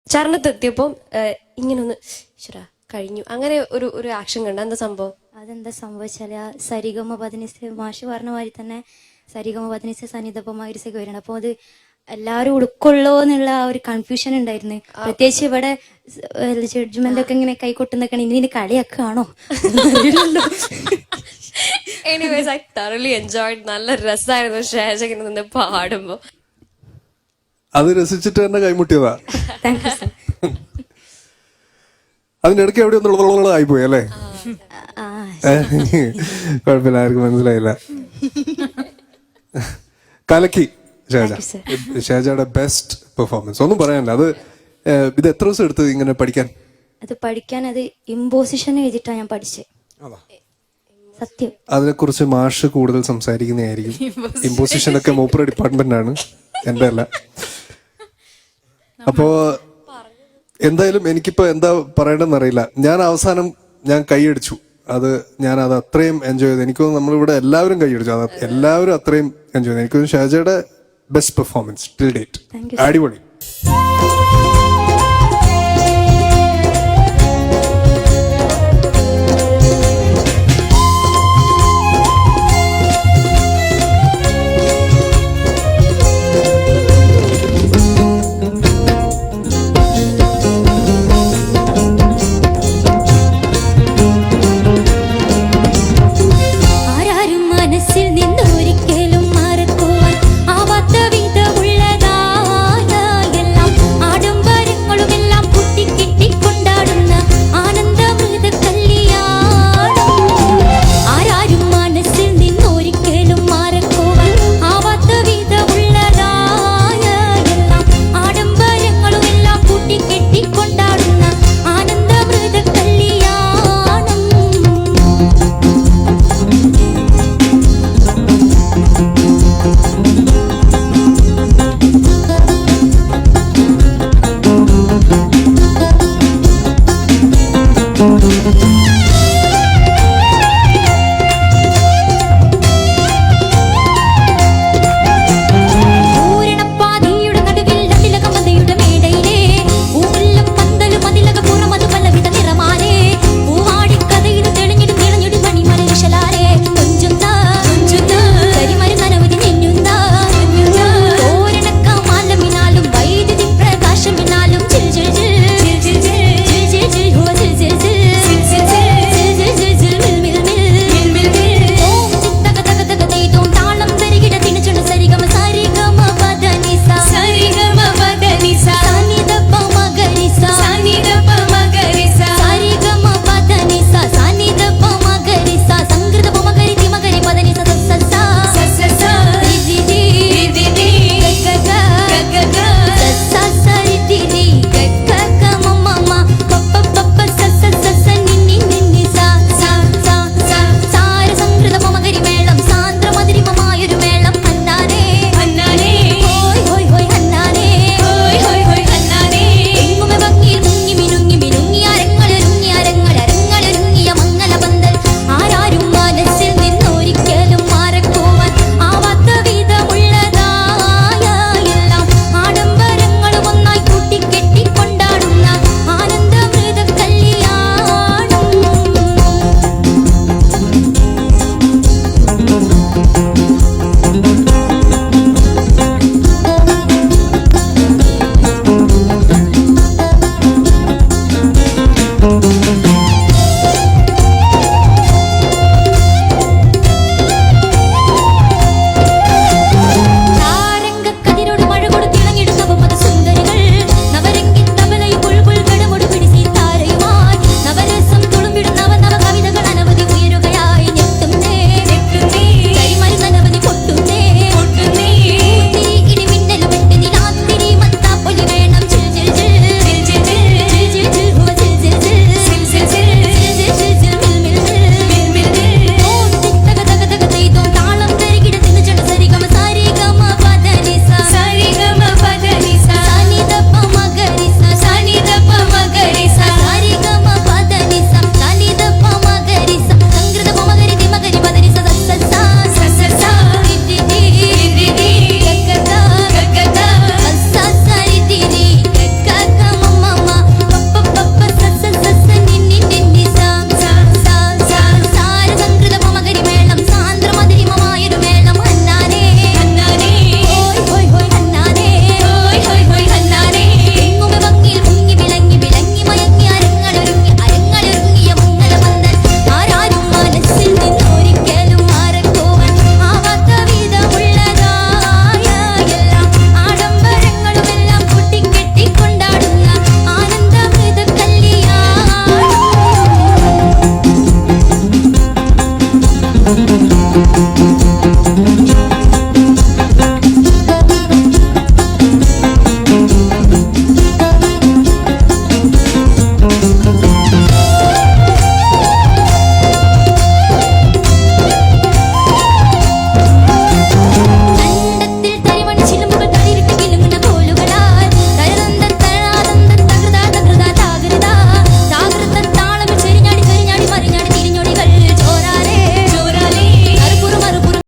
ചരണത്തെത്തിയപ്പം ഇങ്ങനെ ഒന്ന് ശരാ കഴിഞ്ഞു അങ്ങനെ ഒരു ആക്ഷൻ കണ്ട എന്താ സംഭവം? അതെന്താ സംഭവിച്ചാല് സരിഗമ പതിനിസ് മാഷ് പറഞ്ഞ മാതിരി തന്നെ സരിഗമ പതിനിസ് സന്നിധപ്പമായിരിസൊക്കെ വരണം. അപ്പൊ അത് എല്ലാരും ഉൾക്കൊള്ളോ എന്നുള്ള ആ ഒരു കൺഫ്യൂഷൻ ഉണ്ടായിരുന്നു. പ്രത്യേകിച്ച് ഇവിടെ ജഡ്ജ്മെന്റ് ഒക്കെ ഇങ്ങനെ കൈകൊട്ടുന്നൊക്കെ ഇതിന് കളിയൊക്കെയാണോ? Anyways I thoroughly enjoyed. നല്ല രസമായിരുന്നു ഷേജ ഇങ്ങനെ നിന്ന് പാടുമ്പോ. അത് രസിച്ചിട്ട് തന്നെ കൈമുട്ടിയതാ. Thank you sir. അതിനിടയ്ക്ക് എവിടെ ഒന്നുള്ള ആയിപ്പോയി അല്ലേ? കുഴപ്പമില്ല, ആർക്കും മനസ്സിലായില്ല. കലക്കി ഷേജ. ഷേജയുടെ ബെസ്റ്റ് പെർഫോമൻസ് ഒന്നും പറയാനില്ല. അത് ഇത് എത്ര ദിവസം എടുത്ത് ഇങ്ങനെ പഠിക്കാൻ? അത് പഠിക്കാൻ അത് ഇമ്പോസിഷൻ എഴുതിയിട്ടാണ് ഞാൻ പഠിച്ചത്. സത്യം. അതിനെക്കുറിച്ച് മാഷ് കൂടുതൽ സംസാരിക്കുന്നതായിരിക്കും. ഇമ്പോസിഷൻ ഒക്കെ മൂപ്പർ ഡിപ്പാർട്ട്മെന്റ് ആണ്, എന്റെ അല്ല. അപ്പോ എന്തായാലും എനിക്കിപ്പോ എന്താ പറയണ്ടെന്ന് അറിയില്ല. ഞാൻ അവസാനം കൈയടിച്ചു. ഞാനത് അത്രയും എൻജോയ് ചെയ്തു. എനിക്ക് തോന്നുന്നു നമ്മളിവിടെ എല്ലാവരും കൈയടിച്ചു. അത് എല്ലാവരും അത്രയും എൻജോയ് ചെയ്തു. എനിക്ക് തോന്നുന്നു ഷാജയുടെ ബെസ്റ്റ് പെർഫോമൻസ് ടിൽ ഡേറ്റ്. അടിപൊളി.